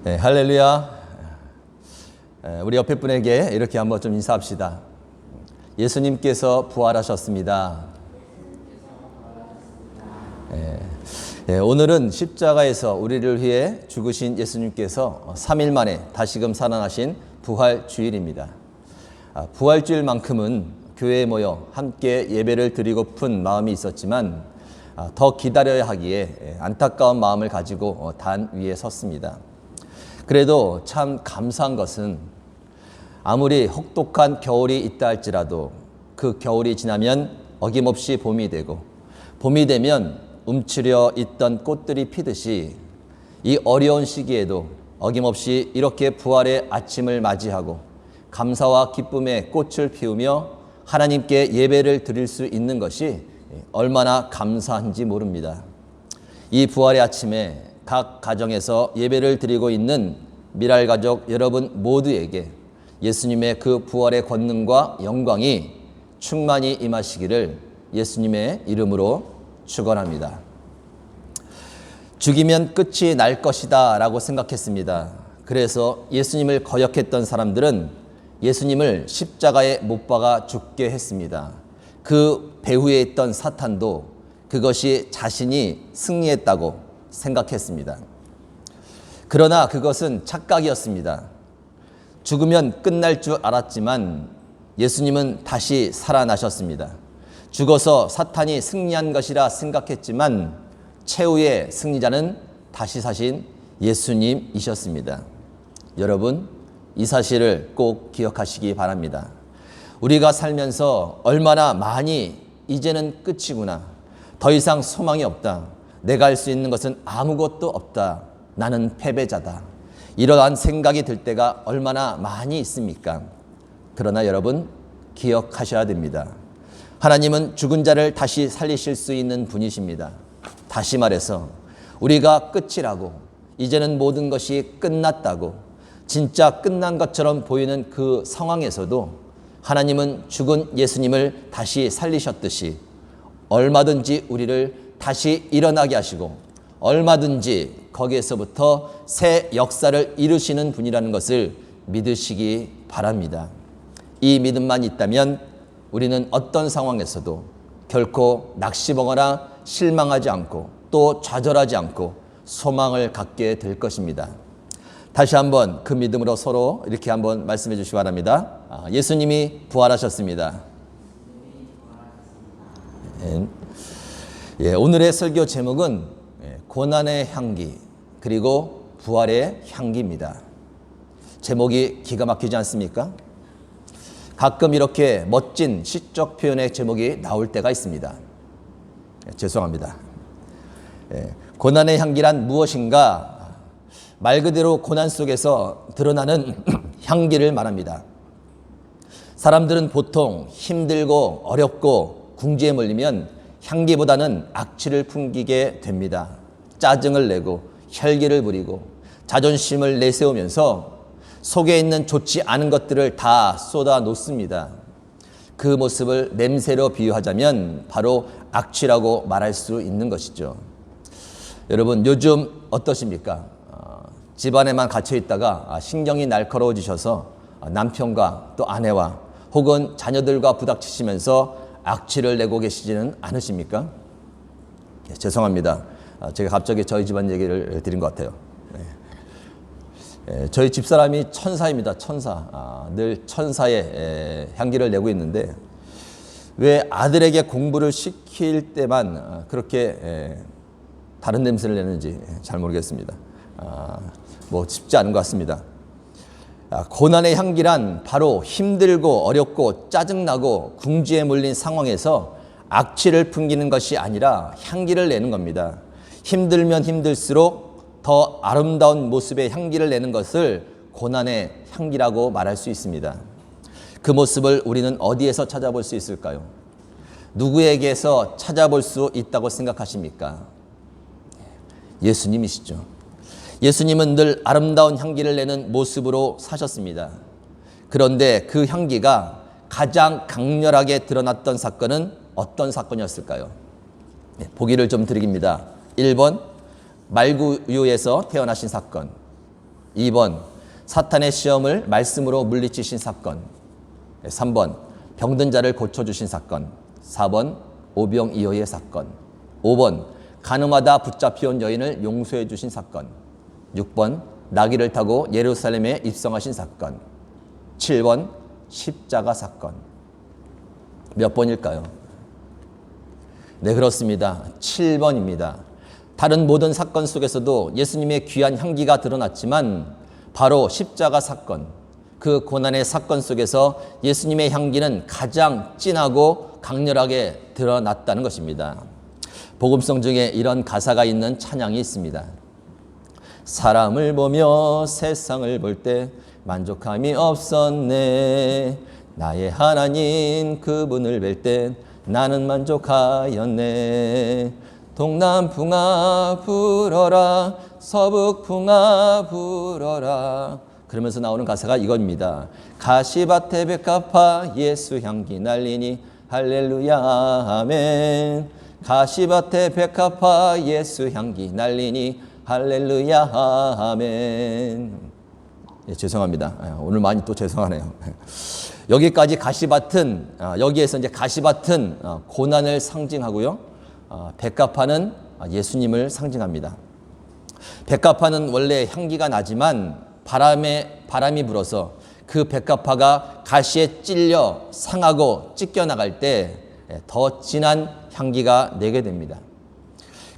네, 할렐루야. 우리 옆에 분에게 이렇게 한번 좀 인사합시다. 예수님께서 부활하셨습니다. 오늘은 십자가에서 우리를 위해 죽으신 예수님께서 3일 만에 다시금 살아나신 부활주일입니다. 부활주일만큼은 교회에 모여 함께 예배를 드리고픈 마음이 있었지만 더 기다려야 하기에 안타까운 마음을 가지고 단 위에 섰습니다. 그래도 참 감사한 것은 아무리 혹독한 겨울이 있다 할지라도 그 겨울이 지나면 어김없이 봄이 되고, 봄이 되면 움츠려 있던 꽃들이 피듯이 이 어려운 시기에도 어김없이 이렇게 부활의 아침을 맞이하고 감사와 기쁨의 꽃을 피우며 하나님께 예배를 드릴 수 있는 것이 얼마나 감사한지 모릅니다. 이 부활의 아침에 각 가정에서 예배를 드리고 있는 미랄 가족 여러분 모두에게 예수님의 그 부활의 권능과 영광이 충만히 임하시기를 예수님의 이름으로 축원합니다. 죽이면 끝이 날 것이다 라고 생각했습니다. 그래서 예수님을 거역했던 사람들은 예수님을 십자가에 못 박아 죽게 했습니다. 그 배후에 있던 사탄도 그것이 자신이 승리했다고 생각했습니다. 그러나 그것은 착각이었습니다. 죽으면 끝날 줄 알았지만 예수님은 다시 살아나셨습니다. 죽어서 사탄이 승리한 것이라 생각했지만 최후의 승리자는 다시 사신 예수님이셨습니다. 여러분, 이 사실을 꼭 기억하시기 바랍니다. 우리가 살면서 얼마나 많이 이제는 끝이구나, 더 이상 소망이 없다, 내가 할 수 있는 것은 아무것도 없다, 나는 패배자다, 이러한 생각이 들 때가 얼마나 많이 있습니까? 그러나 여러분, 기억하셔야 됩니다. 하나님은 죽은 자를 다시 살리실 수 있는 분이십니다. 다시 말해서 우리가 끝이라고, 이제는 모든 것이 끝났다고 진짜 끝난 것처럼 보이는 그 상황에서도 하나님은 죽은 예수님을 다시 살리셨듯이 얼마든지 우리를 다시 일어나게 하시고 얼마든지 거기에서부터 새 역사를 이루시는 분이라는 것을 믿으시기 바랍니다. 이 믿음만 있다면 우리는 어떤 상황에서도 결코 낙심하거나 실망하지 않고 또 좌절하지 않고 소망을 갖게 될 것입니다. 다시 한번 그 믿음으로 서로 이렇게 한번 말씀해 주시기 바랍니다. 예수님이 부활하셨습니다. 오늘의 설교 제목은 고난의 향기 그리고 부활의 향기입니다. 제목이 기가 막히지 않습니까? 가끔 이렇게 멋진 시적 표현의 제목이 나올 때가 있습니다. 죄송합니다. 고난의 향기란 무엇인가? 말 그대로 고난 속에서 드러나는 향기를 말합니다. 사람들은 보통 힘들고 어렵고 궁지에 몰리면 향기보다는 악취를 풍기게 됩니다. 짜증을 내고 혈기를 부리고 자존심을 내세우면서 속에 있는 좋지 않은 것들을 다 쏟아 놓습니다. 그 모습을 냄새로 비유하자면 바로 악취라고 말할 수 있는 것이죠. 여러분, 요즘 어떠십니까? 집안에만 갇혀 있다가 신경이 날카로워지셔서 남편과 또 아내와 혹은 자녀들과 부닥치시면서 악취를 내고 계시지는 않으십니까? 죄송합니다. 제가 갑자기 저희 집안 얘기를 드린 것 같아요. 저희 집사람이 천사입니다. 천사. 늘 천사의 향기를 내고 있는데 왜 아들에게 공부를 시킬 때만 그렇게 다른 냄새를 내는지 잘 모르겠습니다. 뭐 쉽지 않은 것 같습니다. 고난의 향기란 바로 힘들고 어렵고 짜증나고 궁지에 몰린 상황에서 악취를 풍기는 것이 아니라 향기를 내는 겁니다. 힘들면 힘들수록 더 아름다운 모습의 향기를 내는 것을 고난의 향기라고 말할 수 있습니다. 그 모습을 우리는 어디에서 찾아볼 수 있을까요? 누구에게서 찾아볼 수 있다고 생각하십니까? 예수님이시죠. 예수님은 늘 아름다운 향기를 내는 모습으로 사셨습니다. 그런데 그 향기가 가장 강렬하게 드러났던 사건은 어떤 사건이었을까요? 보기를 좀 드립니다. 1번 말구유에서 태어나신 사건, 2번, 사탄의 시험을 말씀으로 물리치신 사건. 3번, 병든 자를 고쳐주신 사건. 4번, 오병이어의 사건. 5번, 가늠하다 붙잡혀온 여인을 용서해 주신 사건. 6번, 나귀를 타고 예루살렘에 입성하신 사건. 7번, 십자가 사건. 몇 번일까요? 네, 그렇습니다. 7번입니다. 다른 모든 사건 속에서도 예수님의 귀한 향기가 드러났지만 바로 십자가 사건, 그 고난의 사건 속에서 예수님의 향기는 가장 진하고 강렬하게 드러났다는 것입니다. 복음성 중에 이런 가사가 있는 찬양이 있습니다. 사람을 보며 세상을 볼 때 만족함이 없었네. 나의 하나님 그분을 뵐 때 나는 만족하였네. 동남풍아 불어라, 서북풍아 불어라. 그러면서 나오는 가사가 이겁니다. 가시밭에 백합화 예수 향기 날리니 할렐루야 아멘. 가시밭에 백합화 예수 향기 날리니 할렐루야 아멘. 예, 죄송합니다. 오늘 많이 또 죄송하네요. 여기까지 가시밭은 여기에서 이제 가시밭은 고난을 상징하고요. 백합화는 예수님을 상징합니다. 백합화는 원래 향기가 나지만 바람이 불어서 그 백합화가 가시에 찔려 상하고 찢겨나갈 때 더 진한 향기가 내게 됩니다.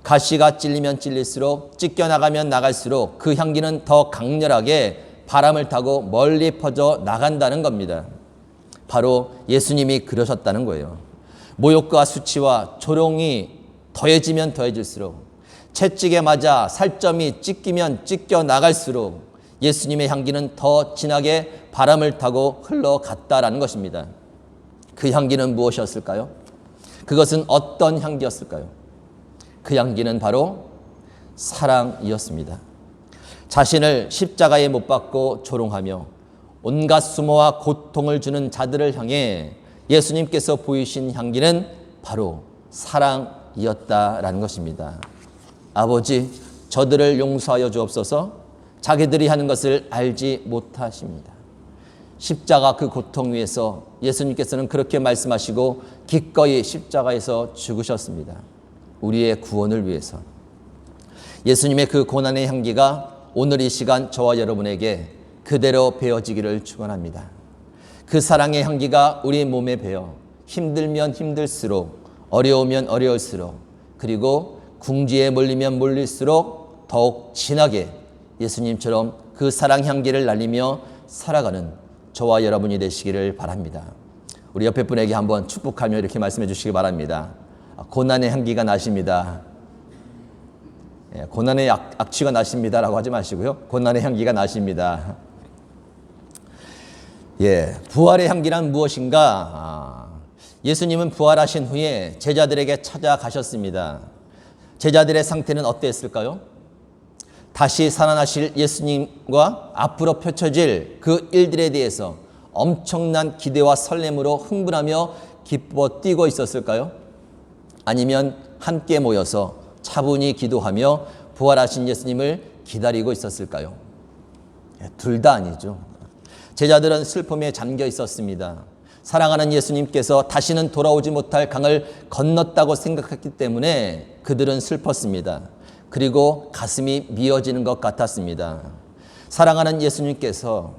가시가 찔리면 찔릴수록 찢겨나가면 나갈수록 그 향기는 더 강렬하게 바람을 타고 멀리 퍼져 나간다는 겁니다. 바로 예수님이 그러셨다는 거예요. 모욕과 수치와 조롱이 더해지면 더해질수록, 채찍에 맞아 살점이 찢기면 찢겨 나갈수록 예수님의 향기는 더 진하게 바람을 타고 흘러갔다라는 것입니다. 그 향기는 무엇이었을까요? 그것은 어떤 향기였을까요? 그 향기는 바로 사랑이었습니다. 자신을 십자가에 못 박고 조롱하며 온갖 수모와 고통을 주는 자들을 향해 예수님께서 보이신 향기는 바로 사랑이었다라는 것입니다. 아버지, 저들을 용서하여 주옵소서. 자기들이 하는 것을 알지 못하십니다. 십자가 그 고통 위에서 예수님께서는 그렇게 말씀하시고 기꺼이 십자가에서 죽으셨습니다. 우리의 구원을 위해서. 예수님의 그 고난의 향기가 오늘 이 시간 저와 여러분에게 그대로 배어지기를 축원합니다. 그 사랑의 향기가 우리 몸에 배어 힘들면 힘들수록, 어려우면 어려울수록, 그리고 궁지에 몰리면 몰릴수록 더욱 진하게 예수님처럼 그 사랑 향기를 날리며 살아가는 저와 여러분이 되시기를 바랍니다. 우리 옆에 분에게 한번 축복하며 이렇게 말씀해 주시기 바랍니다. 고난의 향기가 나십니다. 고난의 악취가 나십니다라고 하지 마시고요. 고난의 향기가 나십니다. 부활의 향기란 무엇인가? 예수님은 부활하신 후에 제자들에게 찾아가셨습니다. 제자들의 상태는 어땠을까요? 다시 살아나실 예수님과 앞으로 펼쳐질 그 일들에 대해서 엄청난 기대와 설렘으로 흥분하며 기뻐 뛰고 있었을까요? 아니면 함께 모여서 차분히 기도하며 부활하신 예수님을 기다리고 있었을까요? 둘 다 아니죠. 제자들은 슬픔에 잠겨 있었습니다. 사랑하는 예수님께서 다시는 돌아오지 못할 강을 건넜다고 생각했기 때문에 그들은 슬펐습니다. 그리고 가슴이 미어지는 것 같았습니다. 사랑하는 예수님께서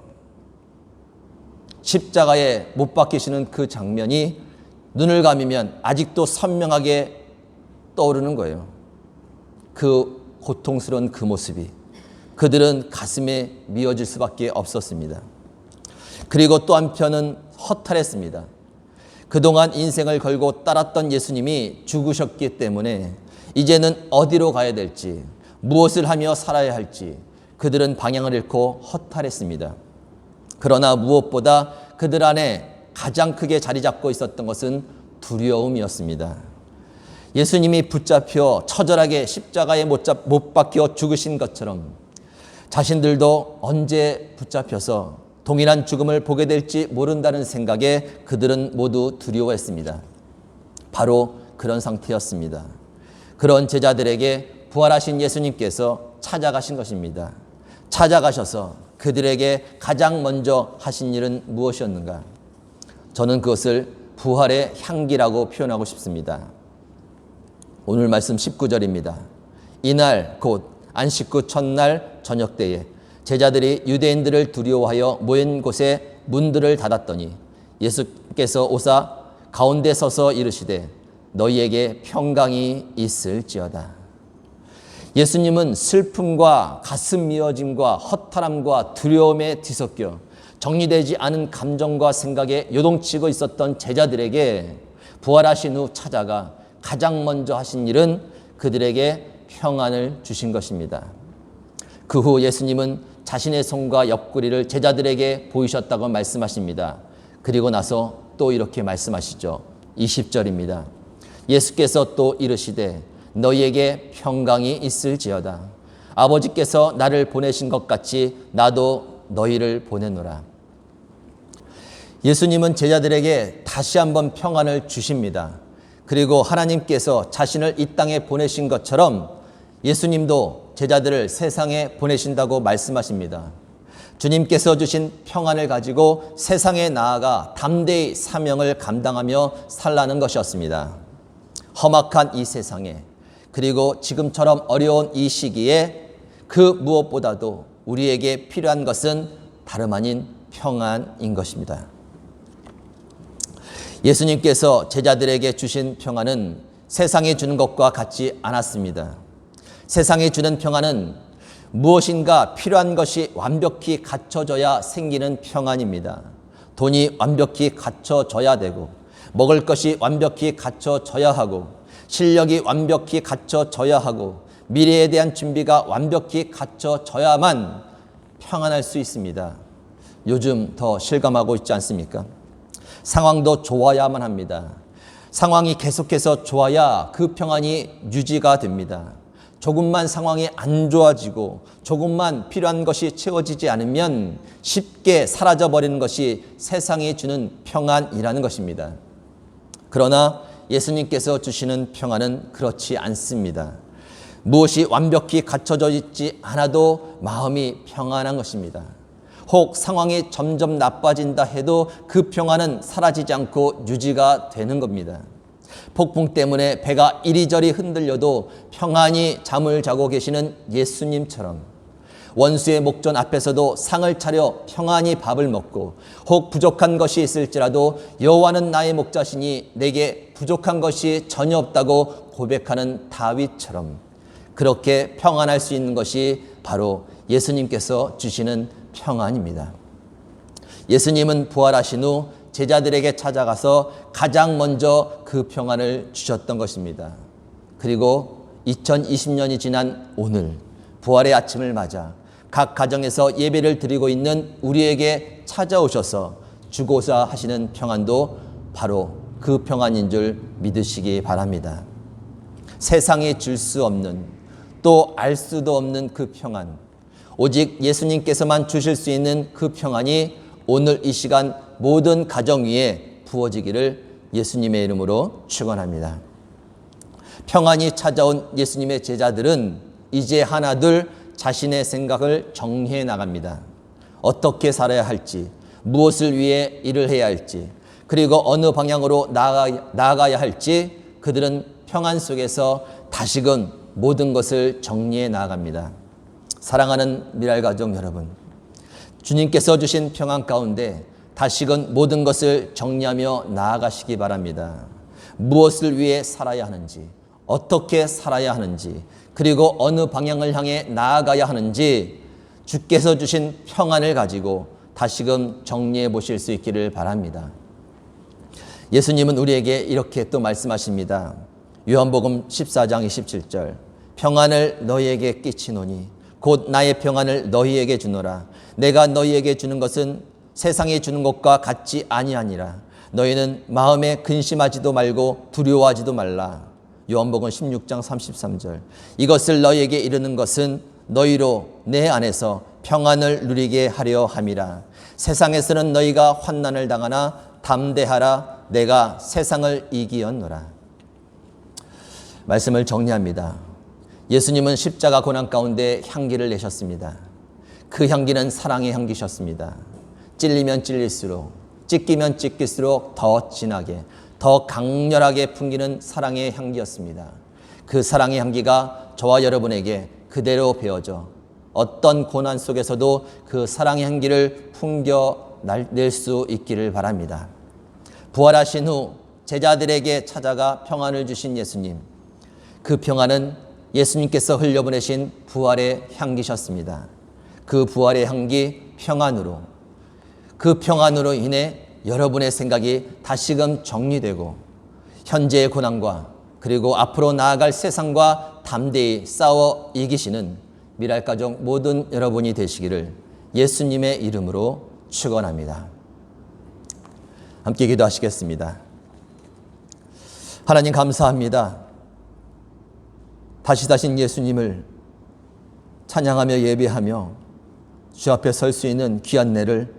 십자가에 못 박히시는 그 장면이 눈을 감으면 아직도 선명하게 떠오르는 거예요. 그 고통스러운 그 모습이. 그들은 가슴에 미어질 수밖에 없었습니다. 그리고 또 한편은 허탈했습니다. 그동안 인생을 걸고 따랐던 예수님이 죽으셨기 때문에 이제는 어디로 가야 될지, 무엇을 하며 살아야 할지 그들은 방향을 잃고 허탈했습니다. 그러나 무엇보다 그들 안에 가장 크게 자리 잡고 있었던 것은 두려움이었습니다. 예수님이 붙잡혀 처절하게 십자가에 못 박혀 죽으신 것처럼 자신들도 언제 붙잡혀서 동일한 죽음을 보게 될지 모른다는 생각에 그들은 모두 두려워했습니다. 바로 그런 상태였습니다. 그런 제자들에게 부활하신 예수님께서 찾아가신 것입니다. 찾아가셔서 그들에게 가장 먼저 하신 일은 무엇이었는가? 저는 그것을 부활의 향기라고 표현하고 싶습니다. 오늘 말씀 19절입니다. 이날 곧 안식 후 첫날 저녁 때에 제자들이 유대인들을 두려워하여 모인 곳에 문들을 닫았더니 예수께서 오사 가운데 서서 이르시되 너희에게 평강이 있을지어다. 예수님은 슬픔과 가슴 미어짐과 허탈함과 두려움에 뒤섞여 정리되지 않은 감정과 생각에 요동치고 있었던 제자들에게 부활하신 후 찾아가 가장 먼저 하신 일은 그들에게 평안을 주신 것입니다. 그 후 예수님은 자신의 손과 옆구리를 제자들에게 보이셨다고 말씀하십니다. 그리고 나서 또 이렇게 말씀하시죠. 20절입니다. 예수께서 또 이르시되 너희에게 평강이 있을지어다. 아버지께서 나를 보내신 것 같이 나도 너희를 보내노라. 예수님은 제자들에게 다시 한번 평안을 주십니다. 그리고 하나님께서 자신을 이 땅에 보내신 것처럼 예수님도 제자들을 세상에 보내신다고 말씀하십니다. 주님께서 주신 평안을 가지고 세상에 나아가 담대히 사명을 감당하며 살라는 것이었습니다. 험악한 이 세상에 그리고 지금처럼 어려운 이 시기에 그 무엇보다도 우리에게 필요한 것은 다름 아닌 평안인 것입니다. 예수님께서 제자들에게 주신 평안은 세상이 주는 것과 같지 않았습니다. 세상이 주는 평안은 무엇인가 필요한 것이 완벽히 갖춰져야 생기는 평안입니다. 돈이 완벽히 갖춰져야 되고 먹을 것이 완벽히 갖춰져야 하고 실력이 완벽히 갖춰져야 하고 미래에 대한 준비가 완벽히 갖춰져야만 평안할 수 있습니다. 요즘 더 실감하고 있지 않습니까? 상황도 좋아야만 합니다. 상황이 계속해서 좋아야 그 평안이 유지가 됩니다. 조금만 상황이 안 좋아지고 조금만 필요한 것이 채워지지 않으면 쉽게 사라져버리는 것이 세상이 주는 평안이라는 것입니다. 그러나 예수님께서 주시는 평안은 그렇지 않습니다. 무엇이 완벽히 갖춰져 있지 않아도 마음이 평안한 것입니다. 혹 상황이 점점 나빠진다 해도 그 평안은 사라지지 않고 유지가 되는 겁니다. 폭풍 때문에 배가 이리저리 흔들려도 평안히 잠을 자고 계시는 예수님처럼 원수의 목전 앞에서도 상을 차려 평안히 밥을 먹고 혹 부족한 것이 있을지라도 여호와는 나의 목자시니 내게 부족한 것이 전혀 없다고 고백하는 다윗처럼 그렇게 평안할 수 있는 것이 바로 예수님께서 주시는 평안입니다. 예수님은 부활하신 후 제자들에게 찾아가서 가장 먼저 그 평안을 주셨던 것입니다. 그리고 2020년이 지난 오늘 부활의 아침을 맞아 각 가정에서 예배를 드리고 있는 우리에게 찾아오셔서 주고자 하시는 평안도 바로 그 평안인 줄 믿으시기 바랍니다. 세상이 줄 수 없는 또 알 수도 없는 그 평안, 오직 예수님께서만 주실 수 있는 그 평안이 오늘 이 시간 모든 가정 위에 부어지기를 예수님의 이름으로 축원합니다. 평안이 찾아온 예수님의 제자들은 이제 하나둘 자신의 생각을 정리해 나갑니다. 어떻게 살아야 할지, 무엇을 위해 일을 해야 할지, 그리고 어느 방향으로 나아가야 할지 그들은 평안 속에서 다시금 모든 것을 정리해 나아갑니다. 사랑하는 미랄가족 여러분, 주님께서 주신 평안 가운데 다시금 모든 것을 정리하며 나아가시기 바랍니다. 무엇을 위해 살아야 하는지, 어떻게 살아야 하는지, 그리고 어느 방향을 향해 나아가야 하는지 주께서 주신 평안을 가지고 다시금 정리해 보실 수 있기를 바랍니다. 예수님은 우리에게 이렇게 또 말씀하십니다. 요한복음 14장 27절 평안을 너희에게 끼치노니 곧 나의 평안을 너희에게 주노라. 내가 너희에게 주는 것은 세상에 주는 것과 같지 아니하니라. 너희는 마음에 근심하지도 말고 두려워하지도 말라. 요한복음 16장 33절 이것을 너희에게 이르는 것은 너희로 내 안에서 평안을 누리게 하려 함이라. 세상에서는 너희가 환난을 당하나 담대하라. 내가 세상을 이기었노라. 말씀을 정리합니다. 예수님은 십자가 고난 가운데 향기를 내셨습니다. 그 향기는 사랑의 향기셨습니다. 찔리면 찔릴수록, 찢기면 찢길수록 더 진하게, 더 강렬하게 풍기는 사랑의 향기였습니다. 그 사랑의 향기가 저와 여러분에게 그대로 배어져 어떤 고난 속에서도 그 사랑의 향기를 풍겨낼 수 있기를 바랍니다. 부활하신 후 제자들에게 찾아가 평안을 주신 예수님, 그 평안은 예수님께서 흘려보내신 부활의 향기셨습니다. 그 부활의 향기 평안으로, 그 평안으로 인해 여러분의 생각이 다시금 정리되고 현재의 고난과 그리고 앞으로 나아갈 세상과 담대히 싸워 이기시는 미랄가족 모든 여러분이 되시기를 예수님의 이름으로 축원합니다. 함께 기도하시겠습니다. 하나님 감사합니다. 다시 다신 예수님을 찬양하며 예배하며 주 앞에 설 수 있는 귀한 날을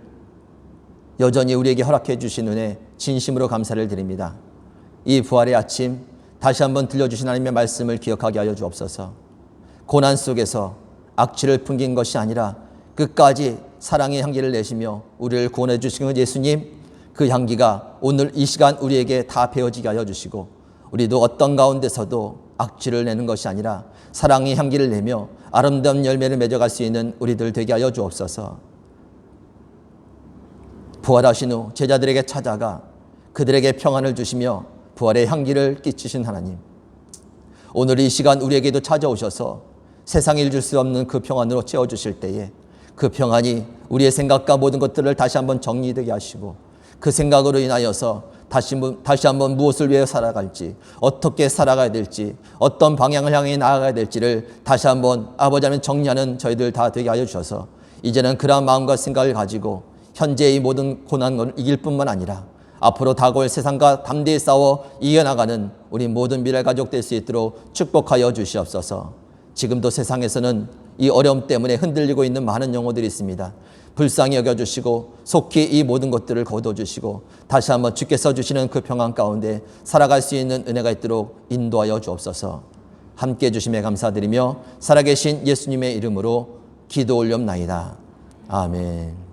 여전히 우리에게 허락해 주신 은혜 진심으로 감사를 드립니다. 이 부활의 아침 다시 한번 들려주신 하나님의 말씀을 기억하게 하여 주옵소서. 고난 속에서 악취를 풍긴 것이 아니라 끝까지 사랑의 향기를 내시며 우리를 구원해 주신 예수님, 그 향기가 오늘 이 시간 우리에게 다 배어지게 하여 주시고 우리도 어떤 가운데서도 악취를 내는 것이 아니라 사랑의 향기를 내며 아름다운 열매를 맺어갈 수 있는 우리들 되게 하여 주옵소서. 부활하신 후 제자들에게 찾아가 그들에게 평안을 주시며 부활의 향기를 끼치신 하나님, 오늘 이 시간 우리에게도 찾아오셔서 세상에 잊을 수 없는 그 평안으로 채워주실 때에 그 평안이 우리의 생각과 모든 것들을 다시 한번 정리되게 하시고 그 생각으로 인하여서 다시 한번 무엇을 위해 살아갈지, 어떻게 살아가야 될지, 어떤 방향을 향해 나아가야 될지를 다시 한번 아버지 하나님 정리하는 저희들 다 되게 하여 주셔서 이제는 그러한 마음과 생각을 가지고 현재의 모든 고난을 이길 뿐만 아니라 앞으로 다가올 세상과 담대히 싸워 이겨나가는 우리 모든 미래 가족 될 수 있도록 축복하여 주시옵소서. 지금도 세상에서는 이 어려움 때문에 흔들리고 있는 많은 영혼들이 있습니다. 불쌍히 여겨주시고 속히 이 모든 것들을 거둬주시고 다시 한번 주께서 주시는 그 평안 가운데 살아갈 수 있는 은혜가 있도록 인도하여 주옵소서. 함께해 주심에 감사드리며 살아계신 예수님의 이름으로 기도 올려옵나이다. 아멘.